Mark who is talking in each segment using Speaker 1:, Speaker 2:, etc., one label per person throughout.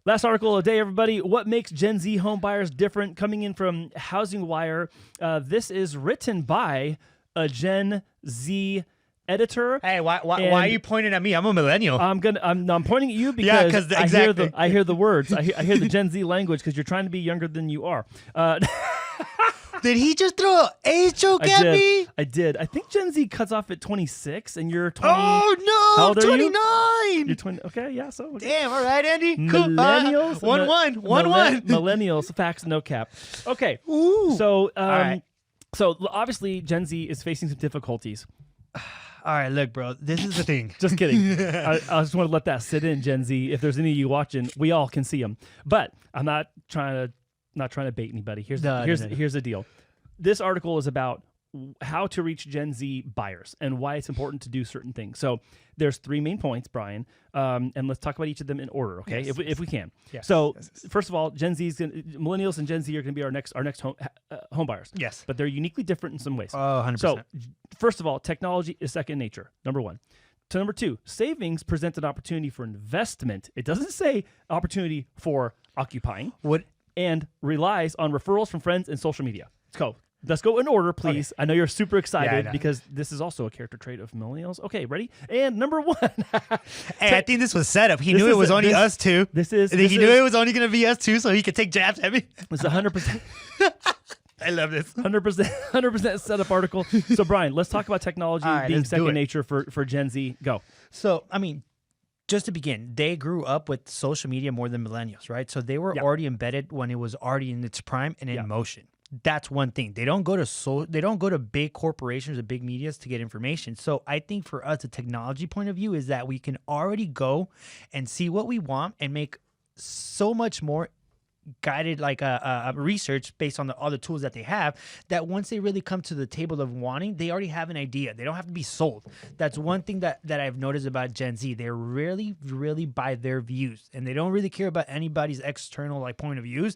Speaker 1: Last article of the day, everybody. What makes Gen Z home buyers different? Coming in from HOUSINGWIRE. This is written by a Gen Z editor.
Speaker 2: Hey, why are you pointing at me? I'm a millennial.
Speaker 1: I'm pointing at you because
Speaker 2: exactly.
Speaker 1: I hear the words. I hear the Gen Z language because you're trying to be younger than you are.
Speaker 2: Did he just throw an age joke at me?
Speaker 1: I did. I think Gen Z cuts off at 26, and you're 20.
Speaker 2: Oh no,
Speaker 1: How old are
Speaker 2: 29.
Speaker 1: You're 20. Okay, yeah. So okay.
Speaker 2: Damn. All right, Andy. Cool.
Speaker 1: Millennials.
Speaker 2: 1-1.
Speaker 1: Millennials. Facts, no cap. Okay.
Speaker 2: Ooh.
Speaker 1: So
Speaker 2: all right.
Speaker 1: So obviously Gen Z is facing some difficulties.
Speaker 2: All right, look, bro. This is the thing.
Speaker 1: Just kidding. I just want to let that sit in, Gen Z. If there's any of you watching, we all can see them. But I'm not trying to bait anybody. Here's the deal. This article is about how to reach Gen Z buyers and why it's important to do certain things. So there's 3 main points, Brian, and let's talk about each of them in order, okay?
Speaker 2: Yes.
Speaker 1: If we can.
Speaker 2: Yes.
Speaker 1: So first of all, millennials and Gen Z are going to be our next home buyers.
Speaker 2: Yes.
Speaker 1: But they're uniquely different in some ways.
Speaker 2: Oh, 100%.
Speaker 1: So first of all, technology is second nature. Number 1. To number 2, savings present an opportunity for investment. It doesn't say opportunity for occupying.
Speaker 2: What?
Speaker 1: And relies on referrals from friends and social media. Let's go in order, please. Okay. I know you're super excited because this is also a character trait of millennials. Okay, ready? And number 1.
Speaker 2: Hey, I think this was set up. He knew it was only us two. He knew it was only going to be us two, so he could take jabs at me.
Speaker 1: It's 100%.
Speaker 2: I love this.
Speaker 1: 100% setup article. So, Brian, let's talk about technology being second nature for Gen Z. Go.
Speaker 2: So, I mean, just to begin, they grew up with social media more than millennials, right? So they were already embedded when it was already in its prime and in motion. That's one thing. They don't go to big corporations or big medias to get information. So I think for us, the technology point of view is that we can already go and see what we want and make so much more guided research based on all the tools that they have, that once they really come to the table of wanting, they already have an idea. They don't have to be sold. That's one thing that I've noticed about Gen Z. They're really, really by their views, and they don't really care about anybody's external point of views,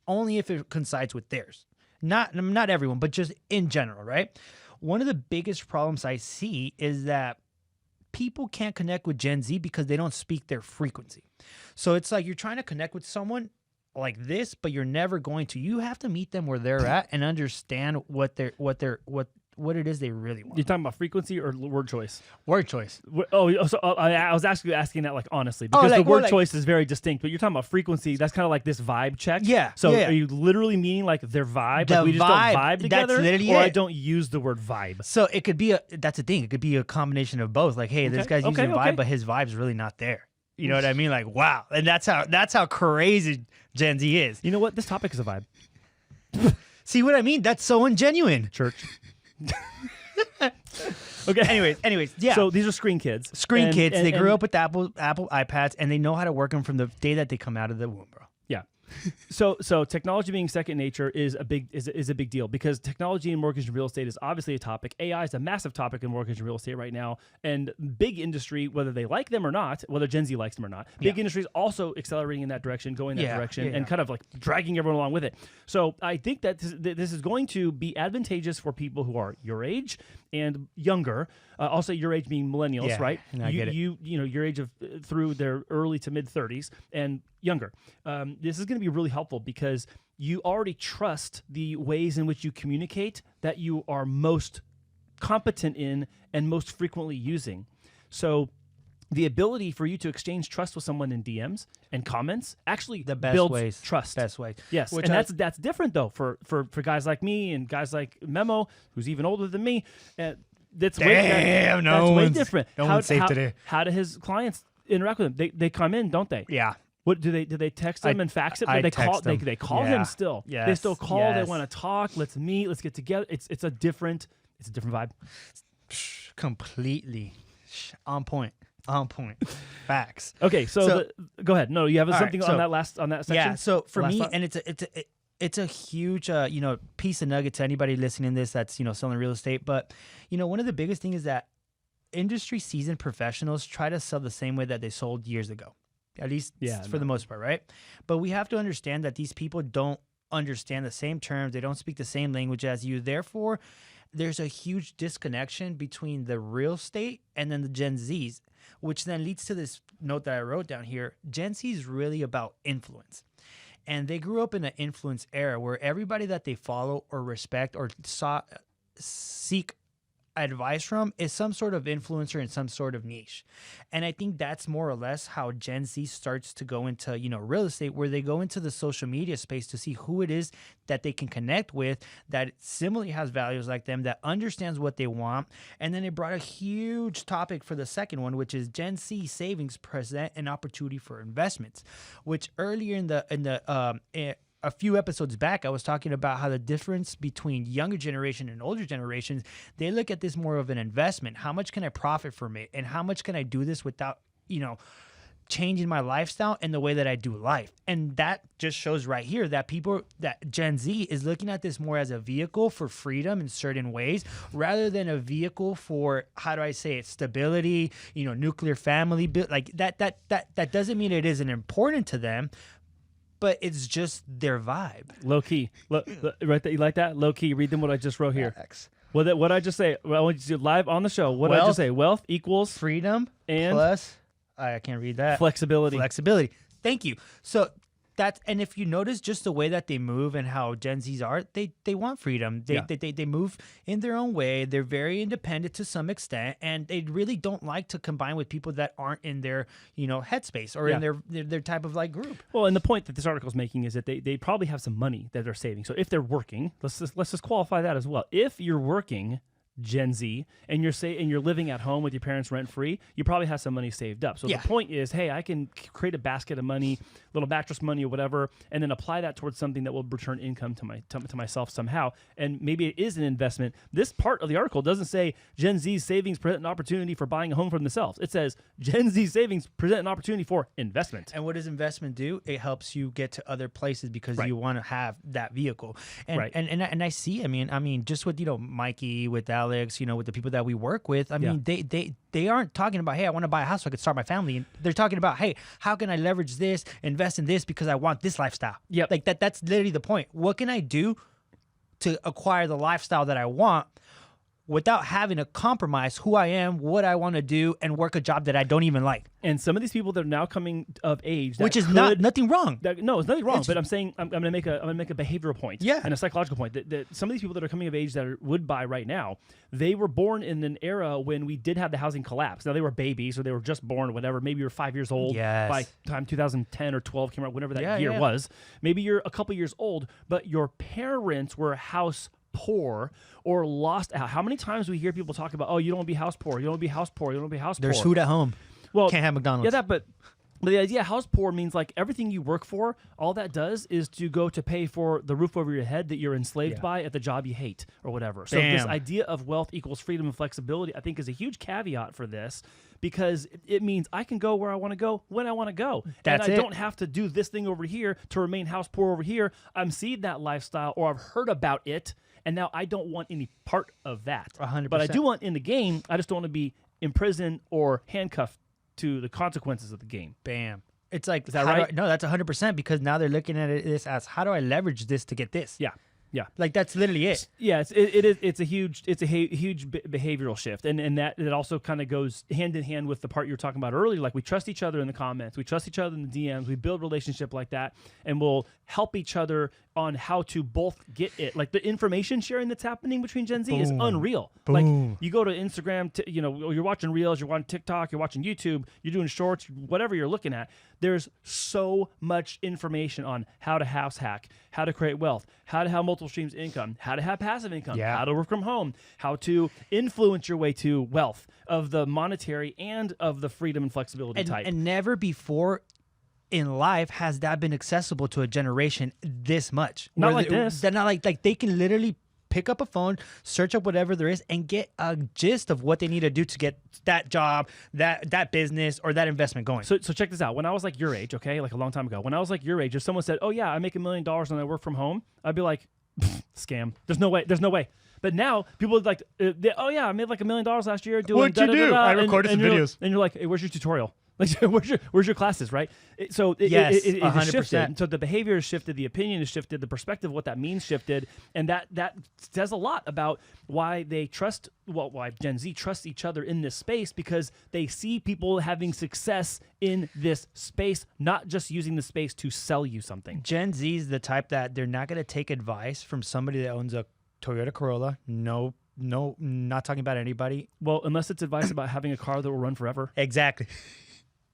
Speaker 2: only if it coincides with theirs. Not everyone, but just in general, right? One of the biggest problems I see is that people can't connect with Gen Z because they don't speak their frequency. So it's like you're trying to connect with someone like this, but you're never going to. You have to meet them where they're at and understand what it is they really want.
Speaker 1: You're talking about frequency or word choice?
Speaker 2: Word choice.
Speaker 1: So I was asking that honestly, because the word choice is very distinct, but you're talking about frequency. That's kind of like this vibe check.
Speaker 2: Yeah.
Speaker 1: So are you literally meaning their vibe? We just don't vibe together? Or I don't use the word vibe?
Speaker 2: So it could be that's the thing. It could be a combination of both. This guy's using vibe, but his vibe's really not there. You know what I mean? Wow. And that's how crazy Gen Z is.
Speaker 1: You know what? This topic is a vibe.
Speaker 2: See what I mean? That's so ungenuine.
Speaker 1: Church. Okay.
Speaker 2: Anyways, yeah.
Speaker 1: So these are screen kids.
Speaker 2: Kids. They grew up with Apple iPads, and they know how to work them from the day that they come out of the womb, bro.
Speaker 1: Yeah. So technology being second nature is a big deal, because technology in mortgage and real estate is obviously a topic. AI is a massive topic in mortgage and real estate right now, and big industry, whether they like them or not, whether Gen Z likes them or not, big industry is also accelerating in that direction, going that direction, and kind of dragging everyone along with it. So I think that this is going to be advantageous for people who are your age and younger. Also, your age being millennials, right?
Speaker 2: I get it.
Speaker 1: Your age of through their early to mid 30s and younger. This is going to be really helpful because you already trust the ways in which you communicate that you are most competent in and most frequently using. So the ability for you to exchange trust with someone in DMs and comments actually builds trust.
Speaker 2: Best way.
Speaker 1: Yes, and that's different though for guys like me and guys like Memo, who's even older than me. That's way different.
Speaker 2: No one's safe today.
Speaker 1: How do his clients interact with him? They come in, don't they?
Speaker 2: Yeah.
Speaker 1: What do they text him and fax it? They call him still.
Speaker 2: Yes.
Speaker 1: They still call. Yes. They want to talk. Let's meet. Let's get together. It's a different vibe.
Speaker 2: Completely on point. Facts.
Speaker 1: Okay, so go ahead. No, you have something on that section.
Speaker 2: Yeah. So for me, and it's a huge piece of nugget to anybody listening to this that's selling real estate. But one of the biggest things is that industry seasoned professionals try to sell the same way that they sold years ago. At least for the most part, right? But we have to understand that these people don't understand the same terms. They don't speak the same language as you. Therefore, there's a huge disconnection between the real estate and then the Gen Zs, which then leads to this note that I wrote down here. Gen Z is really about influence. And they grew up in an influence era where everybody that they follow or respect or seek advice from is some sort of influencer in some sort of niche. And I think that's more or less how Gen Z starts to go into, real estate, where they go into the social media space to see who it is that they can connect with, that similarly has values like them, that understands what they want. And then it brought a huge topic for the second one, which is Gen Z savings present an opportunity for investments, which earlier in a few episodes back, I was talking about how the difference between younger generation and older generations, they look at this more of an investment. How much can I profit from it? And how much can I do this without, changing my lifestyle and the way that I do life? And that just shows right here that Gen Z is looking at this more as a vehicle for freedom in certain ways, rather than a vehicle for, how do I say it, stability, nuclear family. Like that doesn't mean it isn't important to them, but it's just their vibe.
Speaker 1: Low key. Right there, you like that? Low key. Read them what I just wrote here. What I just say? Well, I want you to live on the show. What did I just say? Wealth equals
Speaker 2: freedom
Speaker 1: and
Speaker 2: plus, I can't read that.
Speaker 1: Flexibility.
Speaker 2: Thank you. So and if you notice just the way that they move and how Gen Zs are, they want freedom. They move in their own way. They're very independent to some extent, and they really don't like to combine with people that aren't in their headspace or in their type of like group.
Speaker 1: Well, and the point that this article is making is that they probably have some money that they're saving. So if they're working, let's just qualify that as well. If you're working, Gen Z, and you're living at home with your parents rent free, you probably have some money saved up. So the point is, hey, I can create a basket of money, little mattress money or whatever, and then apply that towards something that will return income to myself somehow. And maybe it is an investment. This part of the article doesn't say Gen Z's savings present an opportunity for buying a home for themselves. It says Gen Z savings present an opportunity for investment.
Speaker 2: And what does investment do? It helps you get to other places because you want to have that vehicle. And and I see, I mean, just with Mikey, with Alex, with the people that we work with, I mean, they aren't talking about, hey, I want to buy a house so I can start my family. And they're talking about, hey, how can I leverage this, invest in this because I want this lifestyle.
Speaker 1: Yep.
Speaker 2: Like that's literally the point. What can I do to acquire the lifestyle that I want without having to compromise who I am, what I want to do, and work a job that I don't even like?
Speaker 1: And some of these people that are now coming of age,
Speaker 2: which is nothing wrong.
Speaker 1: No, it's nothing wrong. But I'm saying I'm going to make a behavioral point, and a psychological point. That some of these people that are coming of age that would buy right now, they were born in an era when we did have the housing collapse. Now they were babies, or they were just born, or whatever. Maybe you're 5 years old by the time 2010 or 12 came out, whatever that year was. Maybe you're a couple years old, but your parents were house poor or lost out. How many times we hear people talk about, oh, you don't want to be house poor, you don't want to be house poor, you don't want to be house poor.
Speaker 2: There's food at home. Well, can't have McDonald's.
Speaker 1: Yeah, but the idea house poor means like everything you work for, all that does is to go to pay for the roof over your head that you're enslaved by at the job you hate or whatever. So this idea of wealth equals freedom and flexibility, I think, is a huge caveat for this, because it means I can go where I want to go when I want to go. I don't have to do this thing over here to remain house poor over here. I'm seeing that lifestyle, or I've heard about it, and now I don't want any part of that.
Speaker 2: 100%.
Speaker 1: But I do want in the game, I just don't want to be imprisoned or handcuffed to the consequences of the game.
Speaker 2: Bam. It's like,
Speaker 1: is that right?
Speaker 2: No, that's 100%, because now they're looking at this as, how do I leverage this to get this?
Speaker 1: Yeah.
Speaker 2: Like that's literally it.
Speaker 1: Yeah, it's a huge behavioral shift, and that it also kind of goes hand in hand with the part you were talking about earlier. Like, we trust each other in the comments, we trust each other in the DMs, we build relationship like that, and we'll help each other on how to both get it. Like, the information sharing that's happening between Gen Z is unreal. Like, you go to Instagram, you're watching Reels, you're watching TikTok, you're watching YouTube, you're doing shorts, whatever you're looking at. There's so much information on how to house hack, how to create wealth, how to have multiple streams of income, how to have passive income, how to work from home, how to influence your way to wealth of the monetary and of the freedom and flexibility type.
Speaker 2: And never before in life has that been accessible to a generation this much.
Speaker 1: Not like this.
Speaker 2: They're not like they can literally pick up a phone, search up whatever there is, and get a gist of what they need to do to get that job, that business, or that investment going.
Speaker 1: So check this out. When I was like your age, okay, like a long time ago, when I was like your age, if someone said, oh yeah, I make $1 million and I work from home, I'd be like, scam. There's no way. But now people are like, oh yeah, I made like $1 million last year doing.
Speaker 2: What'd you do? I recorded some videos.
Speaker 1: And you're like, hey, where's your tutorial? Like, where's your classes, right?
Speaker 2: Yes,
Speaker 1: it has
Speaker 2: 100%.
Speaker 1: shifted. So the behavior has shifted, the opinion has shifted, the perspective of what that means shifted, and that says a lot about why they trust, why Gen Z trusts each other in this space, because they see people having success in this space, not just using the space to sell you something.
Speaker 2: Gen Z is the type that they're not going to take advice from somebody that owns a Toyota Corolla. No, not talking about anybody.
Speaker 1: Well, unless it's advice about having a car that will run forever.
Speaker 2: Exactly.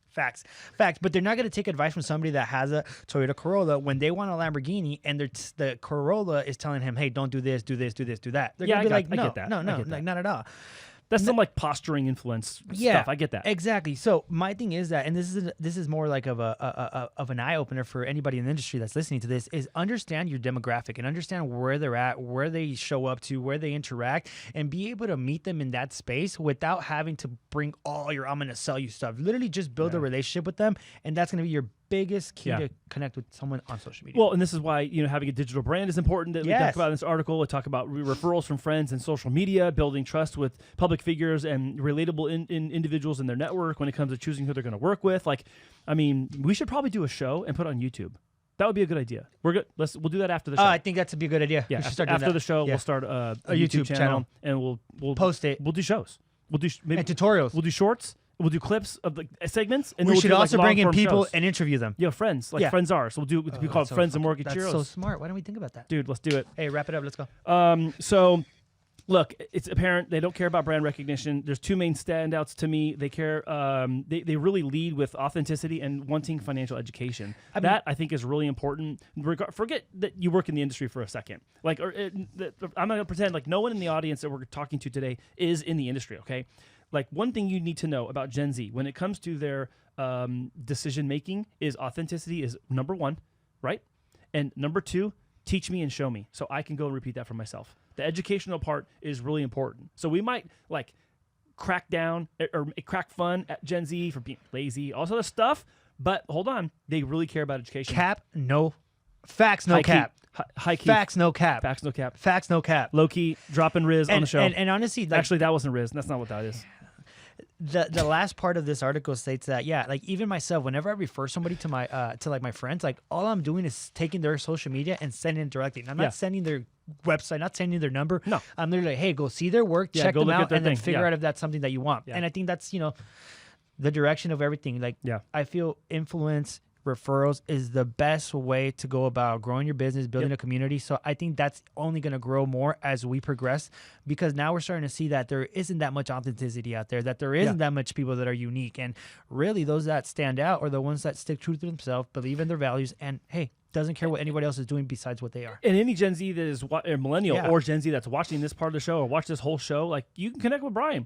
Speaker 2: Facts. But they're not going to take advice from somebody that has a Toyota Corolla when they want a Lamborghini and the Corolla is telling him, hey, don't do this, do this, do this, do that. They're going to be like,
Speaker 1: I
Speaker 2: no,
Speaker 1: get that.
Speaker 2: no,
Speaker 1: I
Speaker 2: no,
Speaker 1: get that.
Speaker 2: like, not at all.
Speaker 1: That's some like posturing influence stuff. I get that.
Speaker 2: Exactly. So my thing is that, and this is more like of an eye opener for anybody in the industry that's listening to this, is understand your demographic and understand where they're at, where they show up to, where they interact, and be able to meet them in that space without having to bring all your I'm gonna sell you stuff. Literally just build a relationship with them, and that's gonna be your biggest key to connect with someone on social media.
Speaker 1: Well, and this is why, having a digital brand is important that we talk about in this article. We talk about referrals from friends and social media, building trust with public figures and relatable individuals in their network when it comes to choosing who they're going to work with. Like, I mean, we should probably do a show and put it on YouTube. That would be a good idea. We're good. We'll do that after the show.
Speaker 2: I think that's a good idea.
Speaker 1: Yeah,
Speaker 2: we should start
Speaker 1: after
Speaker 2: doing
Speaker 1: the
Speaker 2: that.
Speaker 1: show, we'll start a YouTube channel and we'll
Speaker 2: post it.
Speaker 1: We'll do shows. We'll do maybe
Speaker 2: and tutorials.
Speaker 1: We'll do shorts. We'll do clips of the segments, and
Speaker 2: we
Speaker 1: we'll
Speaker 2: should
Speaker 1: do,
Speaker 2: also
Speaker 1: like,
Speaker 2: bring in people
Speaker 1: shows.
Speaker 2: and interview them.
Speaker 1: Friends, friends are. So we'll be called Friends and Mortgage Heroes.
Speaker 2: That's so smart. Why don't we think about that,
Speaker 1: dude? Let's do it.
Speaker 2: Hey, wrap it up. Let's go.
Speaker 1: So, look, it's apparent they don't care about brand recognition. There's two main standouts to me. They care. They really lead with authenticity and wanting financial education. That I think is really important. Forget that you work in the industry for a second. I'm gonna pretend like no one in the audience that we're talking to today is in the industry. Okay. Like, one thing you need to know about Gen Z when it comes to their decision making is authenticity is number one, right? And number two, teach me and show me so I can go and repeat that for myself. The educational part is really important. So we might crack down or crack fun at Gen Z for being lazy, all sort of stuff. But hold on, they really care about education.
Speaker 2: Cap, no. Facts, no cap.
Speaker 1: High key.
Speaker 2: Facts, no cap.
Speaker 1: Facts, no cap.
Speaker 2: Facts, no cap.
Speaker 1: Low key, dropping Riz on the show.
Speaker 2: And honestly,
Speaker 1: actually, that wasn't Riz. That's not what that is.
Speaker 2: The last part of this article states that even myself, whenever I refer somebody to my my friends, all I'm doing is taking their social media and sending it directly. And I'm not sending their website, not sending their number. No, I'm literally like, hey, go see their work, check them out, and then figure out if that's something that you want. And I think that's the direction of everything. I feel influence, referrals is the best way to go about growing your business, building a community. So I think that's only going to grow more as we progress, because now we're starting to see that there isn't that much authenticity out there, that there isn't that much people that are unique. And really those that stand out are the ones that stick true to themselves, believe in their values, and hey, doesn't care what anybody else is doing besides what they are.
Speaker 1: And any Gen Z that is a millennial or Gen Z that's watching this part of the show or watch this whole show, you can connect with Brian.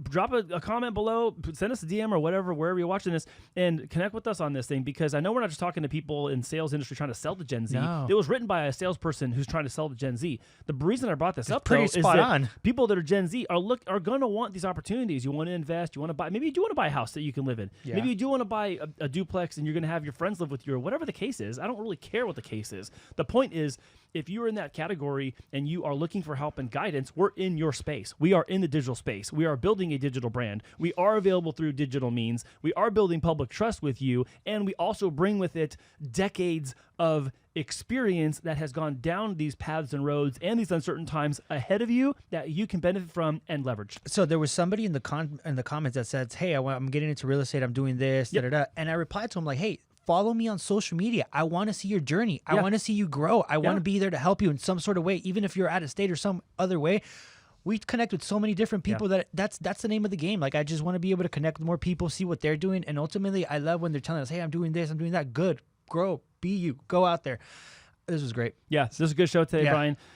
Speaker 1: Drop a comment below, send us a DM or whatever, wherever you're watching this, and connect with us on this thing, because I know we're not just talking to people in sales industry trying to sell to Gen Z. No. It was written by a salesperson who's trying to sell to Gen Z. The reason I brought this up, though, is that people that are Gen Z are going to want these opportunities. You want to invest, you want to buy, maybe you do want to buy a house that you can live in. Yeah. Maybe you do want to buy a duplex and you're going to have your friends live with you, or whatever the case is. I don't really care what the case is. The point is, if you are in that category and you are looking for help and guidance, we're in your space. We are in the digital space. We are building a digital brand. We are available through digital means. We are building public trust with you, and we also bring with it decades of experience that has gone down these paths and roads and these uncertain times ahead of you that you can benefit from and leverage.
Speaker 2: So there was somebody in the comments that says, hey, I'm getting into real estate, I'm doing this, and I replied to him like, hey, follow me on social media. I want to see your journey. I want to see you grow. I want to be there to help you in some sort of way, even if you're out of state or some other way. We connect with so many different people that's the name of the game. I just want to be able to connect with more people, see what they're doing. And ultimately, I love when they're telling us, hey, I'm doing this, I'm doing that. Good. Grow. Be you. Go out there. This was great.
Speaker 1: Yeah, so this is a good show today, Brian.